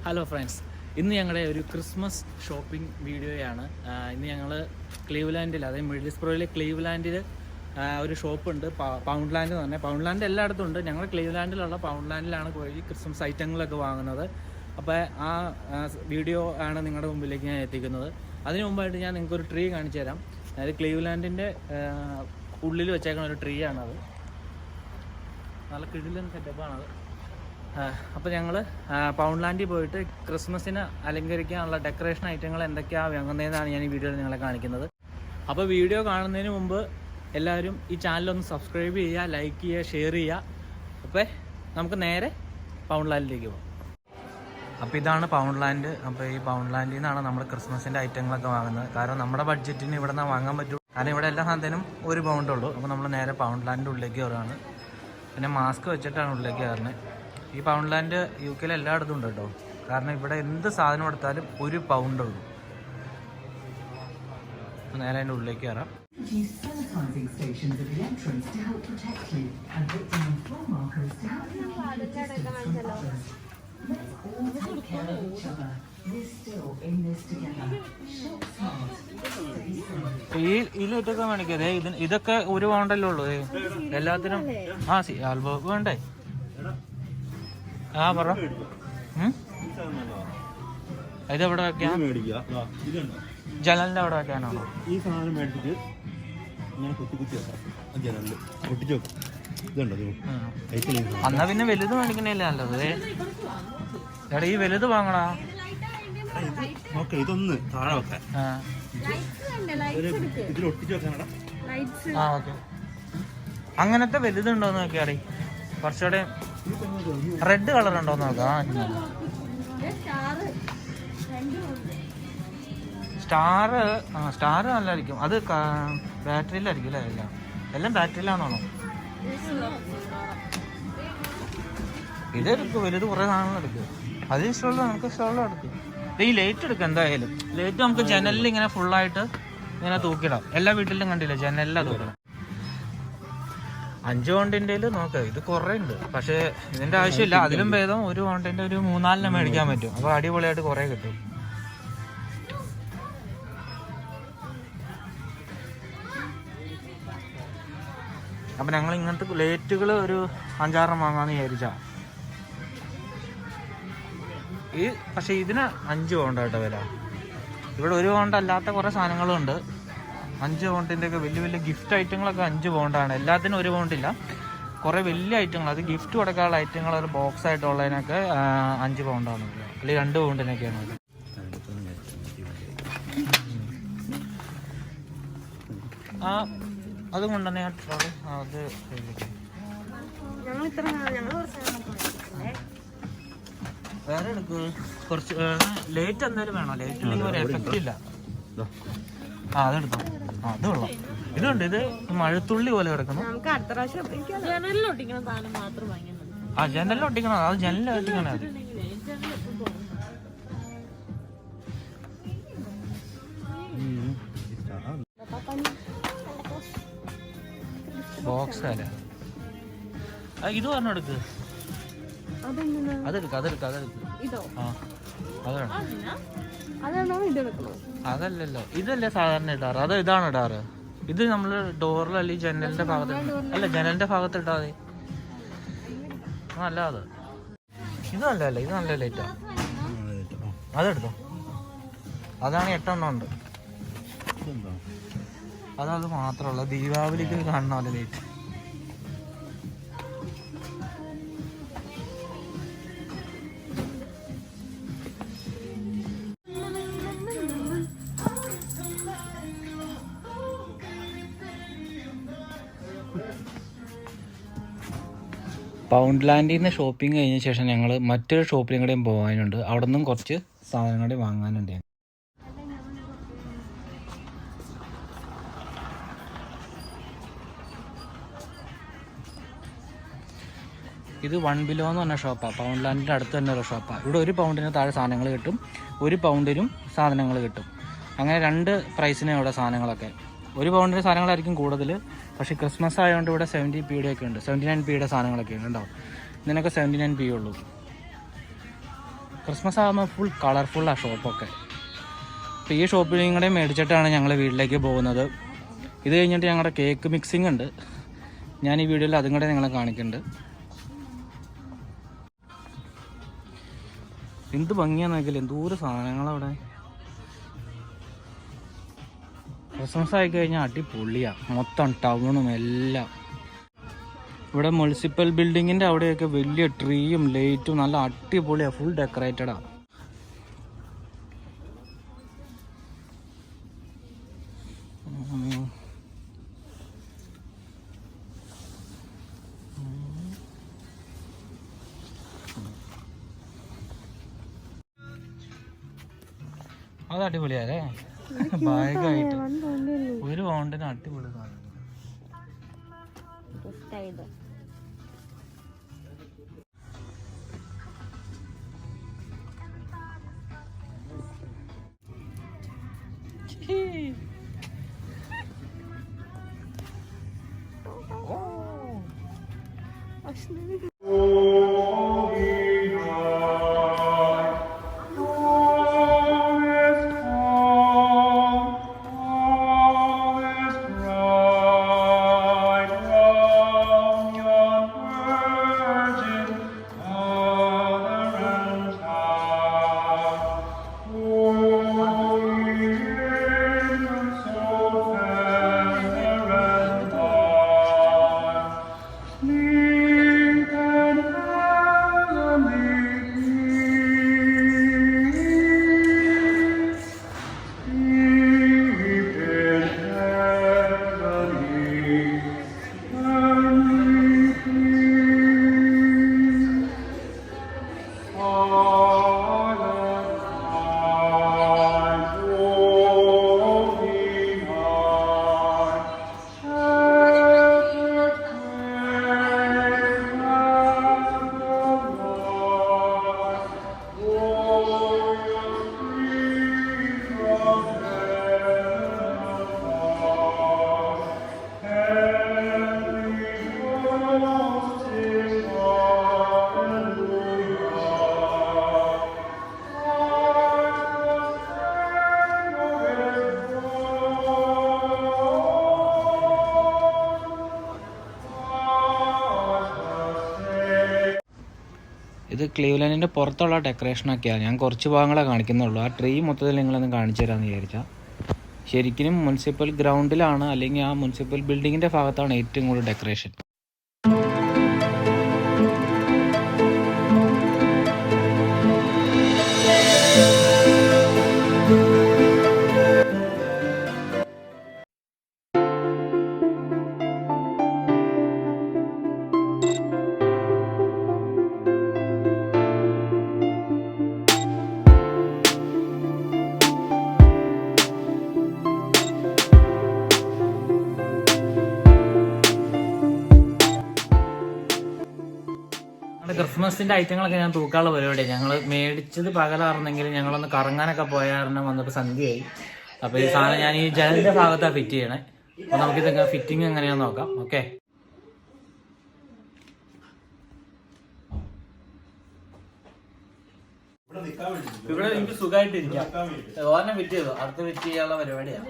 Hello friends, ഇന്ന് ഞങ്ങളുടെ ഒരു ക്രിസ്മസ് ഷോപ്പിംഗ് വീഡിയോയാണ്. ഇന്ന് ഞങ്ങൾ ക്ലീവ്ലാൻഡിൽ, അതായത് മിഡിൽസ്ബ്രോയിലെ ക്ലീവ്ലാൻഡിൽ ഒരു ഷോപ്പുണ്ട്, പൗണ്ട്ലാൻഡ് തന്നെ. പൗണ്ട്ലാൻഡ് എല്ലായിടത്തും ഉണ്ട്. ഞങ്ങൾ ക്ലീവ്ലാൻഡിലുള്ള പൗണ്ട്ലാൻഡിലാണ് പോയി ക്രിസ്മസ് ഐറ്റങ്ങളൊക്കെ വാങ്ങുന്നത്. അപ്പോൾ ആ വീഡിയോ ആണ് നിങ്ങളുടെ മുമ്പിലേക്ക് ഞാൻ എത്തിക്കുന്നത്. അതിന് മുമ്പായിട്ട് ഞാൻ നിങ്ങൾക്കൊരു ട്രീ കാണിച്ചു തരാം. അതായത് ക്ലീവ്ലാൻഡിൻ്റെ ഉള്ളിൽ വെച്ചേക്കുന്ന ഒരു ട്രീ ആണത്. നല്ല കിടിലൻ സെറ്റപ്പാണത്. അപ്പോൾ ഞങ്ങൾ പൗണ്ട്ലാൻഡിൽ പോയിട്ട് ക്രിസ്മസിന് അലങ്കരിക്കാനുള്ള ഡെക്കറേഷൻ ഐറ്റങ്ങൾ എന്തൊക്കെയാണ് വാങ്ങുന്നതെന്നാണ് ഞാൻ ഈ വീഡിയോയിൽ നിങ്ങളെ കാണിക്കുന്നത്. അപ്പോൾ വീഡിയോ കാണുന്നതിന് മുമ്പ് എല്ലാവരും ഈ ചാനലൊന്ന് സബ്സ്ക്രൈബ് ചെയ്യുക, ലൈക്ക് ചെയ്യുക, ഷെയർ ചെയ്യുക. അപ്പോൾ നമുക്ക് നേരെ പൗണ്ട്ലാൻഡിലേക്ക് പോകാം. അപ്പോൾ ഇതാണ് പൗണ്ട്ലാൻഡ്. അപ്പോൾ ഈ പൗണ്ട്ലാൻഡിൽ നിന്നാണ് നമ്മൾ ക്രിസ്മസിൻ്റെ ഐറ്റങ്ങളൊക്കെ വാങ്ങുന്നത്. കാരണം നമ്മുടെ ബഡ്ജറ്റിന് ഇവിടെ നിന്ന് വാങ്ങാൻ പറ്റും. കാരണം ഇവിടെ എല്ലാ സാധനത്തിനും ഒരു പൗണ്ടുള്ളൂ. അപ്പോൾ നമ്മൾ നേരെ പൗണ്ട്ലാൻഡിൻ്റെ ഉള്ളിലേക്ക് കയറുകയാണ്. പിന്നെ മാസ്ക് വെച്ചിട്ടാണ് ഉള്ളിലേക്ക് കയറുന്നത്. ഈ പൗണ്ട്ലാൻഡ് UK എല്ലായിടത്തും ഉണ്ട് കേട്ടോ. കാരണം ഇവിടെ എന്ത് സാധനം എടുത്താലും ഒരു പൗണ്ടുള്ളൂ. നേരെ അതിൻ്റെ ഉള്ളിലേക്ക് കയറാം. ഈ ലൈറ്റൊക്കെ മേടിക്കതേ, ഇതൊക്കെ ഒരു പൗണ്ടല്ലേ ഉള്ളൂ എല്ലാത്തിനും. ആൽബം വേണ്ടേ? പറ. ഇതെവിടെ വെക്കാൻ? ജനലിന്റെ അവിടെ വെക്കാനാണോ? ഈ സാധനം മേടിച്ചിട്ട് എന്നാ പിന്നെ വലുത് മേടിക്കണല്ലേ നല്ലത്. എടാ ഈ വലുത് വാങ്ങണ. ഇതൊന്ന് താഴെ വെക്കാൻ. അങ്ങനത്തെ വലുതുണ്ടോന്ന് നോക്കിയാറി. കുറച്ചുകൂടെ റെഡ് കളർ ഉണ്ടോന്ന് നോക്കാം. സ്റ്റാർ നല്ലതായിരിക്കും. അത് ബാറ്ററിയിലായിരിക്കും അല്ലേ? എല്ലാം ബാറ്ററിയിലാണോ? ഇതെടുക്കും, വലുത് കുറേ സാധനങ്ങൾ എടുക്കും. അത് ഇഷ്ടമുള്ള നമുക്ക് ഇഷ്ടമുള്ള എടുക്കും. ഈ ലൈറ്റ് എടുക്കാം. എന്തായാലും ലൈറ്റ് നമുക്ക് ജനലിൽ ഇങ്ങനെ ഫുള്ളായിട്ട് ഇങ്ങനെ തൂക്കിടാം. എല്ലാ വീട്ടിലും കണ്ടില്ല, ജനലിലാണ് തൂക്കിടാം. 5 പൗണ്ടിൻ്റെ നോക്കാം. ഇത് കുറേ ഉണ്ട്, പക്ഷേ ഇതിൻ്റെ ആവശ്യമില്ല. അതിലും ഭേദം ഒരു പൗണ്ടിൻ്റെ ഒരു 3-4 മേടിക്കാൻ പറ്റും. അപ്പോൾ അടിപൊളിയായിട്ട് കുറേ കിട്ടും. അപ്പം ഞങ്ങൾ ഇങ്ങനത്തെ ലൈറ്റുകൾ ഒരു 5-6 വാങ്ങാമെന്ന് വിചാരിച്ചാ. പക്ഷേ ഇതിന് 5 പൗണ്ടായിട്ട് വില. ഇവിടെ 1 പൗണ്ട് അല്ലാത്ത കുറേ സാധനങ്ങളും ഉണ്ട്. 5 പൗണ്ടിൻ്റെ ഒക്കെ വലിയ വലിയ ഗിഫ്റ്റ് ഐറ്റങ്ങളൊക്കെ 5 പൗണ്ടാണ്. എല്ലാത്തിനും 1 പൗണ്ടില്ല. കുറേ വലിയ ഐറ്റങ്ങൾ, അത് ഗിഫ്റ്റ് കൊടുക്കാനുള്ള ഐറ്റങ്ങൾ, ഒരു ബോക്സ് ആയിട്ടുള്ളതിനൊക്കെ 5 പൗണ്ടാണ്, അല്ലെങ്കിൽ 2 പൗണ്ടിനൊക്കെയാണ്. അതും കൊണ്ടുതന്നെ അത് വേറെ എടുക്കും. കുറച്ച് ലേറ്റ് എന്തായാലും വേണോ? ലേറ്റ് ഇല്ലെങ്കിൽ ഒരു എഫക്റ്റ് ഇല്ല. അതെടുത്തോ. അത് കൊള്ളാം. ഇതുണ്ട്, ഇത് മഴത്തുള്ളി പോലെ കിടക്കുന്നു. ജനലിൽ ഒട്ടിക്കണം. അത് ജനലിൽ ഒട്ടിക്കണം. അത് ബോക്സ് അല്ല. ഇത് പറഞ്ഞ എടുക്ക്. അതെടുക്ക. അതല്ലല്ലോ, ഇതല്ലേ സാധാരണ ഇടാറ്. ഇതാണ് ഇടാറ്. ഇത് നമ്മള് ഡോറിൽ അല്ലെങ്കിൽ ജനലിന്റെ ഭാഗത്ത്, അല്ല ജനലിന്റെ ഭാഗത്ത് ഇട്ടാതെ. അല്ല അത് ഇത് നല്ലതല്ല. ഇത് നല്ല ലൈറ്റാ. അതെടുത്തോ. അതാണ് 8 എണ്ണം ഉണ്ട്. അത് മാത്രമല്ല, ദീപാവലിക്ക് കാണണമല്ലോ ലൈറ്റ്. പൗണ്ട്ലാൻഡിൽ നിന്ന് ഷോപ്പിംഗ് കഴിഞ്ഞ ശേഷം ഞങ്ങൾ മറ്റൊരു ഷോപ്പിലും കൂടെയും പോകാനുണ്ട്. അവിടെ നിന്നും കുറച്ച് സാധനങ്ങൾ കൂടി വാങ്ങാനുണ്ട്. ഇത് 1 ബിലോ എന്ന് പറഞ്ഞ ഷോപ്പാണ്. പൗണ്ട്ലാൻഡിൻ്റെ അടുത്ത് തന്നെ ഒരു ഷോപ്പാണ്. ഇവിടെ 1 പൗണ്ടിന് താഴെ സാധനങ്ങൾ കിട്ടും, 1 പൗണ്ടിനും സാധനങ്ങൾ കിട്ടും. അങ്ങനെ 2 പ്രൈസിന് ഇവിടെ സാധനങ്ങളൊക്കെ. 1 പൗണ്ടിൻ്റെ സാധനങ്ങളായിരിക്കും കൂടുതൽ. പക്ഷേ ക്രിസ്മസ് ആയതുകൊണ്ട് ഇവിടെ 70p ഒക്കെ ഉണ്ട്. 79p സാധനങ്ങളൊക്കെ ഉണ്ട്. ഉണ്ടാവും. ഇതിനൊക്കെ 79p ഉള്ളൂ. ക്രിസ്മസ് ആകുമ്പോൾ ഫുൾ കളർഫുള്ളാണ് ഷോപ്പൊക്കെ. അപ്പോൾ ഈ ഷോപ്പിൽ കൂടെ മേടിച്ചിട്ടാണ് ഞങ്ങൾ വീട്ടിലേക്ക് പോകുന്നത്. ഇത് കഴിഞ്ഞിട്ട് ഞങ്ങളുടെ കേക്ക് മിക്സിംഗ് ഉണ്ട്. ഞാൻ ഈ വീഡിയോയിൽ അതും കൂടെ നിങ്ങളെ കാണിക്കുന്നുണ്ട്. എന്ത് ഭംഗിയാന്ന് നോക്കിയാൽ എന്തോരം സാധനങ്ങളവിടെ. ക്രിസ്മസ് ആയി കഴിഞ്ഞാൽ അടിപൊളിയാണ്, മൊത്തം ടൗണും എല്ലാം. ഇവിടെ മുനിസിപ്പൽ ബിൽഡിങ്ങിൻ്റെ അവിടെയൊക്കെ വലിയ ട്രീയും ലൈറ്റും നല്ല അടിപൊളിയാണ്, ഫുൾ ഡെക്കറേറ്റഡാണ്. അത് അടിപൊളിയല്ലേ, ബാഗായിട്ട് ഒരു പൗണ്ടിന് അടിപൊളി സാധനം. ഇത് ക്ലീവ്ലാൻഡിൻ്റെ പുറത്തുള്ള ഡെക്കറേഷനൊക്കെയാണ്. ഞാൻ കുറച്ച് ഭാഗങ്ങളെ കാണിക്കുന്നുള്ളൂ. ആ ട്രീ മൊത്തത്തിൽ നിങ്ങളൊന്ന് കാണിച്ചു തരാമെന്ന് വിചാരിച്ചാൽ. ശരിക്കും മുനിസിപ്പൽ ഗ്രൗണ്ടിലാണ്, അല്ലെങ്കിൽ ആ മുനിസിപ്പൽ ബിൽഡിങ്ങിൻ്റെ ഭാഗത്താണ് ഏറ്റവും കൂടുതൽ ഡെക്കറേഷൻ. ക്രിസ്മസിൻ്റെ ഐറ്റങ്ങളൊക്കെ ഞാൻ തൂക്കാനുള്ള പരിപാടിയാണ്. ഞങ്ങൾ മേടിച്ചത് പകലായിരുന്നെങ്കിൽ ഞങ്ങളൊന്ന് കറങ്ങാനൊക്കെ പോയ കാരണം വന്നപ്പോൾ സന്ധ്യയായി. അപ്പോൾ ഈ സാധനം ഞാൻ ഈ ജനലിൻ്റെ ഭാഗത്താണ് ഫിറ്റ് ചെയ്യണേ. അപ്പോൾ നമുക്കിതൊക്കെ ഫിറ്റിംഗ് എങ്ങനെയാണെന്ന് നോക്കാം. ഓക്കെ, ഇവിടെ എനിക്ക് സുഖമായിട്ടിരിക്കാം. ഓരോ ഫിറ്റ് ചെയ്തു, അടുത്ത് ഫിറ്റ് ചെയ്യാനുള്ള പരിപാടിയാണ്.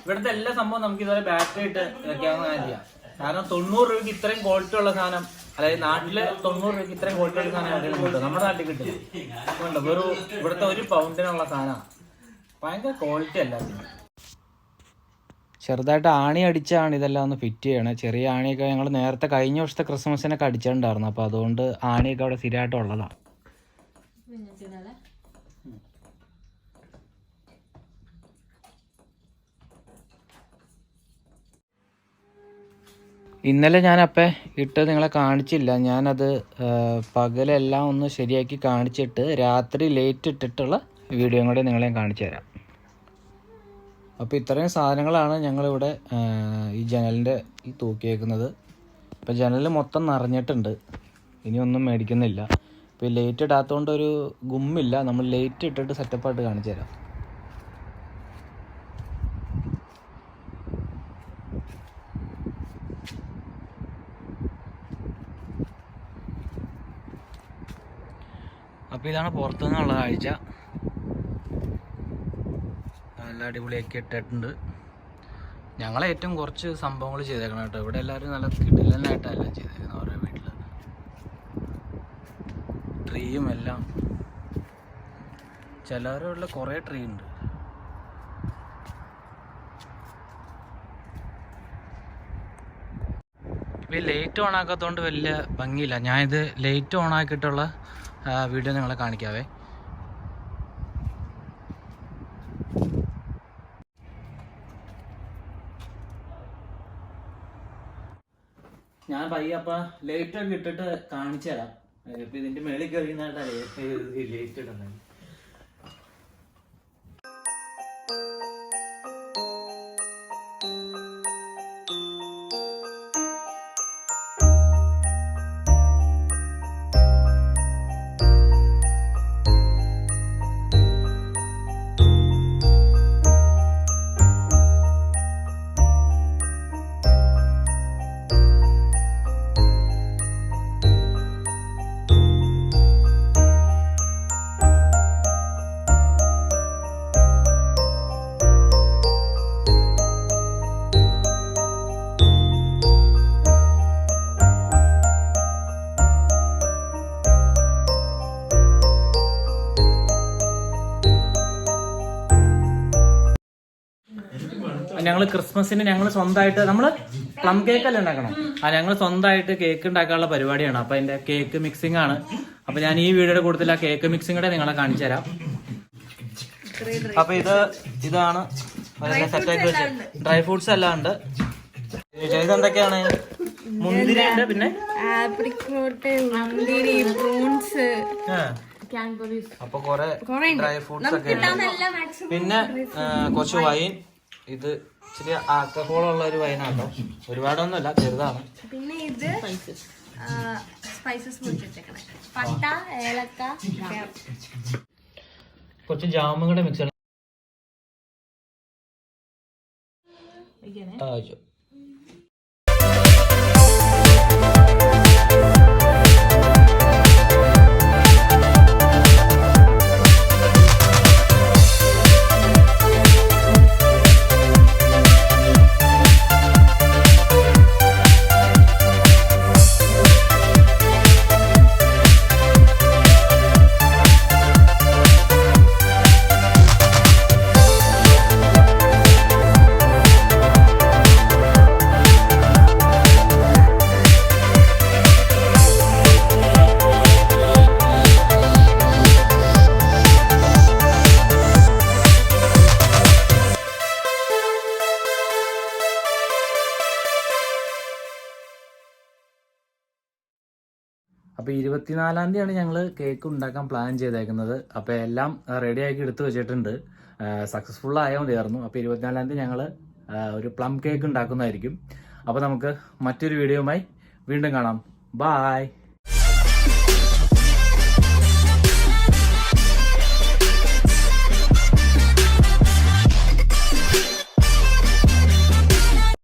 ഇവിടുത്തെ എല്ലാ സംഭവം നമുക്ക് ഇതുപോലെ ബാറ്ററി ഇട്ട് വെക്കാവുന്ന കാര്യമാണ്. കാരണം 90 രൂപയ്ക്ക് ഇത്രയും ക്വാളിറ്റി ഉള്ള സാധനം, അതായത് നാട്ടില് 90 രൂപയ്ക്ക് ഇത്രയും ക്വാളിറ്റി ഉള്ള സാധനം എവിടെയും കിട്ടും, നമ്മുടെ നാട്ടിൽ കിട്ടും. അതുകൊണ്ട് വെറും ഇവിടുത്തെ 1 പൗണ്ടിനുള്ള സാധനമാണ്. ഭയങ്കര ക്വാളിറ്റി അല്ലായിരുന്നു. ചെറുതായിട്ട് ആണി അടിച്ചാണ് ഇതെല്ലാം ഒന്ന് ഫിറ്റ് ചെയ്യണേ. ചെറിയ ആണിയൊക്കെ ഞങ്ങൾ നേരത്തെ കഴിഞ്ഞ വർഷത്തെ ക്രിസ്മസിനൊക്കെ അടിച്ചിട്ടുണ്ടായിരുന്നു. അപ്പോൾ അതുകൊണ്ട് ആണിയൊക്കെ അവിടെ സ്ഥിരമായിട്ട് ഉള്ളതാണ്. ഇന്നലെ ഞാനപ്പോൾ ഇട്ട് നിങ്ങളെ കാണിച്ചില്ല. ഞാനത് പകലെല്ലാം ഒന്ന് ശരിയാക്കി കാണിച്ചിട്ട് രാത്രി ലേറ്റ് ഇട്ടിട്ടുള്ള വീഡിയോയും കൂടെ നിങ്ങളെ കാണിച്ചു തരാം. അപ്പോൾ ഇത്രയും സാധനങ്ങളാണ് ഞങ്ങളിവിടെ ഈ ജനലിൻ്റെ ഈ തൂക്കിയേക്കുന്നത്. ഇപ്പോൾ ജനൽ മൊത്തം നിറഞ്ഞിട്ടുണ്ട്, ഇനിയൊന്നും മേടിക്കുന്നില്ല. ഇപ്പോൾ ഈ ലൈറ്റ് ഇടാത്തതുകൊണ്ട് ഒരു ഗുമ്മില്ല. നമ്മൾ ലൈറ്റ് ഇട്ടിട്ട് സെറ്റപ്പായിട്ട് കാണിച്ചു തരാം. അപ്പോൾ ഇതാണ് പുറത്തുനിന്നുള്ള കാഴ്ച. നല്ല അടിപൊളിയൊക്കെ ഇട്ടിട്ടുണ്ട്. ഞങ്ങളെ ഏറ്റവും കുറച്ച് സംഭവങ്ങൾ ചെയ്തേക്കണം കേട്ടോ. ഇവിടെ എല്ലാവരും നല്ല കിടിലനായിട്ടല്ല ചെയ്തേക്കുന്നത് ഓരോ വീട്ടിൽ. ട്രീയും എല്ലാം, ചിലവരുടെ കുറേ ട്രീ ഉണ്ട്. ഈ ലൈറ്റ് ഓൺ ആക്കാത്തതുകൊണ്ട് വലിയ ഭംഗിയില്ല. ഞാനിത് ലൈറ്റ് ഓൺ ആക്കിയിട്ടുള്ള വീഡിയോ നിങ്ങളെ കാണിക്കാവേ. ഞാൻ പയ്യെ അപ്പം ലൈറ്റ് ഒക്കെ ഇട്ടിട്ട് കാണിച്ചു തരാം. ഇപ്പം ഇതിൻ്റെ മേളിൽ കയറിയുന്നതായിട്ടാണ് ലൈറ്റ് ഇടുന്നത്. ഞങ്ങൾ ക്രിസ്മസിന് ഞങ്ങൾ സ്വന്തമായിട്ട് നമ്മൾ പ്ലം കേക്ക് അല്ലേ ഉണ്ടാക്കണം. ഞങ്ങൾ സ്വന്തമായിട്ട് കേക്ക് ഉണ്ടാക്കാനുള്ള പരിപാടിയാണ്. അപ്പൊ അതിന്റെ കേക്ക് മിക്സിംഗ് ആണ്. അപ്പൊ ഞാൻ ഈ വീഡിയോയുടെ കൂട്ടത്തിൽ ആ കേക്ക് മിക്സിംഗ് കൂടെ നിങ്ങളെ കാണിച്ചു തരാം. അപ്പൊ ഇതാണ് സെറ്റാക്കി വെച്ച് ഡ്രൈ ഫ്രൂട്ട്സ് എല്ലാം ഉണ്ട്. ഇതെന്തൊക്കെയാണ്? മുന്തിരി ഉണ്ട്, പിന്നെ അപ്പൊ കൊറേ ഡ്രൈ ഫ്രൂട്ട്സ് ഒക്കെ ഉണ്ട്. പിന്നെ കുറച്ച് വൈൻ. ഇത് ഇച്ചിരി ആൽക്കഹോളുള്ള ഒരു വൈനാട്ടോ. ഒരുപാടൊന്നുമല്ല, ചെറുതാണ്. പിന്നെ ഇത് സ്പൈസസ് പട്ട, ഏലക്ക, കുറച്ച് ജാമും കൂടെ മിക്സ് അപ്പോൾ 24-ാം തീയതിയാണ് ഞങ്ങൾ കേക്ക് ഉണ്ടാക്കാൻ പ്ലാൻ ചെയ്തേക്കുന്നത്. അപ്പോൾ എല്ലാം റെഡി ആക്കി എടുത്തു വെച്ചിട്ടുണ്ട്. സക്സസ്ഫുൾ ആയാൽ മതിയായിരുന്നു. അപ്പോൾ 24-ാം തീയതി ഞങ്ങൾ ഒരു പ്ലം കേക്ക് ഉണ്ടാക്കുന്നതായിരിക്കും. അപ്പോൾ നമുക്ക് മറ്റൊരു വീഡിയോയുമായി വീണ്ടും കാണാം. ബായ്.